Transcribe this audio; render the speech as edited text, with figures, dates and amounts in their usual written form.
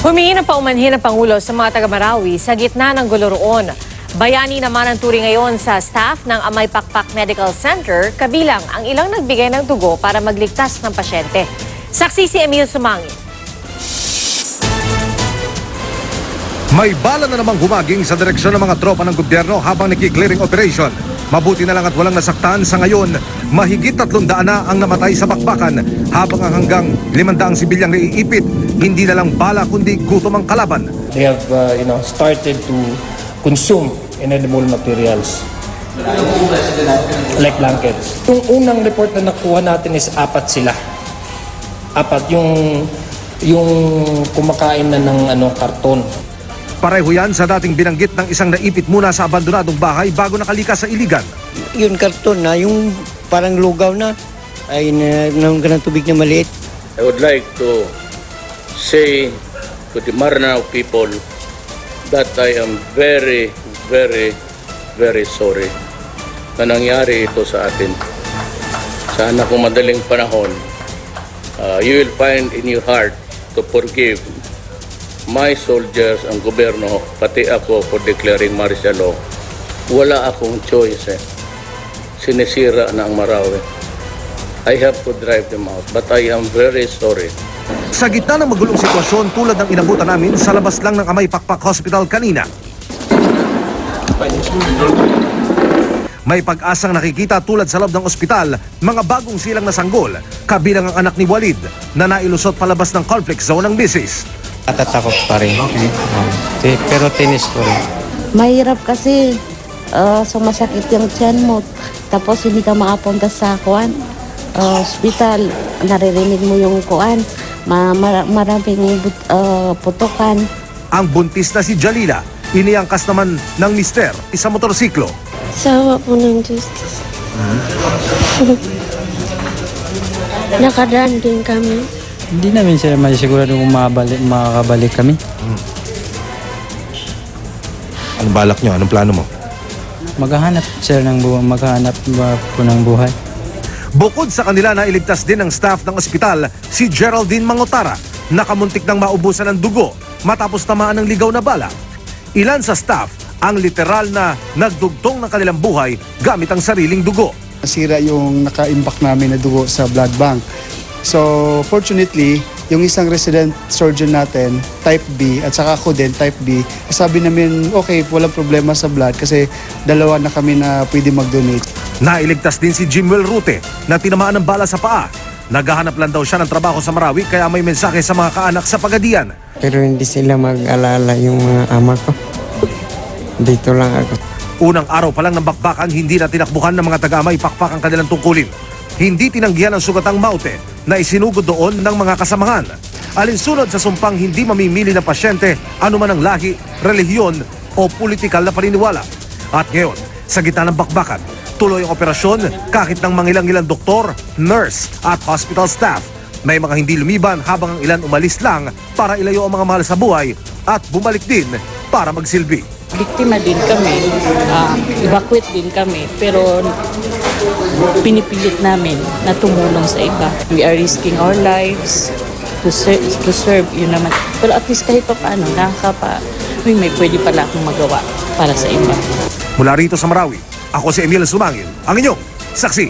Humingi ng paumanhin ng Pangulo sa mga taga-Marawi sa gitna ng gulo roon. Bayani naman ang turing ngayon sa staff ng Amay Pakpak Medical Center, kabilang ang ilang nagbigay ng dugo para magligtas ng pasyente. Saksi si Emil Sumangin. May bala na namang humaging sa direksyon ng mga tropa ng gobyerno habang nagki-clearing operation. Mabuti na lang at walang nasaktan sa ngayon. Mahigit 300 na ang namatay sa bakbakan habang ang hanggang 500 sibilyang naiipit. Hindi na lang bala kundi gutom ang kalaban. They have started to consume inedible materials like blankets. Yung unang report na nakuha natin is 4 sila. 4 yung kumakain na ng karton. Pareho yan sa dating binanggit ng isang naipit muna sa abandonadong bahay bago nakalikas sa Iligan. Yung karton na, yung parang lugaw na, ay naman ka ng tubig na maliit. I would like to say to the Maranao people that I am very, very, very sorry na nangyari ito sa atin. Sana kung madaling panahon, you will find in your heart to forgive my soldiers, ang gobyerno, pati ako for declaring martial law. Wala akong choice. Sinisira na ang Marawi. I have to drive them out, but I am very sorry. Sa gitna ng magulong sitwasyon tulad ng inabutan namin sa labas lang ng Amay Pakpak Hospital kanina, may pag-asang nakikita tulad sa loob ng ospital, mga bagong silang na sanggol, kabilang ang anak ni Walid na nailusot palabas ng conflict zone ng misis. Natatakot pa rin. Okay. Pero tinis ko rin. Mahirap kasi sumasakit yung tiyan mo. Tapos hindi ka makapunta sa hospital. Naririnig mo yung maraming putukan. Ang buntis na si Jalila, iniangkas naman ng mister, isang motorsiklo. Sawa po ng justice. Nakadaan din kami. Hindi namin sila masisigurado kung makakabalik kami. Anong balak nyo? Anong plano mo? Maghahanap sila ng buhay, maghahanap po ng buhay. Bukod sa kanila na iligtas din ng staff ng ospital, si Geraldine Mangotara, nakamuntik ng maubusan ng dugo matapos tamaan ng ligaw na bala. Ilan sa staff ang literal na nagdugtong ng kanilang buhay gamit ang sariling dugo. Nasira yung naka-imbak namin na dugo sa blood bank. So, fortunately, yung isang resident surgeon natin, type B, at saka ako din, type B, sabi namin, okay, walang problema sa blood kasi dalawa na kami na pwede mag-donate. Nailigtas din si Jimwell Rute na tinamaan ng bala sa paa. Naghahanap lang daw siya ng trabaho sa Marawi kaya may mensahe sa mga kaanak sa Pagadian. Pero hindi sila mag-alala yung mga ama ko. Dito lang ako. Unang araw pa lang ng bakbakan, hindi na tinakbuhan ng mga taga-Amay Pakpak ang kanilang tungkulin. Hindi tinanggihan ang sugatang maute na isinugod doon ng mga kasamahan. Alinsunod sa sumpang hindi mamimili ng pasyente anuman ang lahi, relihiyon o politikal na paniniwala. At ngayon, sa gitna ng bakbakan, tuloy ang operasyon kahit ng mangilang-ilang doktor, nurse at hospital staff. May mga hindi lumiban habang ang ilan umalis lang para ilayo ang mga mahal sa buhay at bumalik din para magsilbi. Biktima din kami, evacuate din kami, pero pinipilit namin na tumulong sa iba. We are risking our lives to serve, yun naman. Pero at least kahit pa paano, may pwede pala akong magawa para sa iba. Mula rito sa Marawi, ako si Emil Sumangin, ang inyong saksi.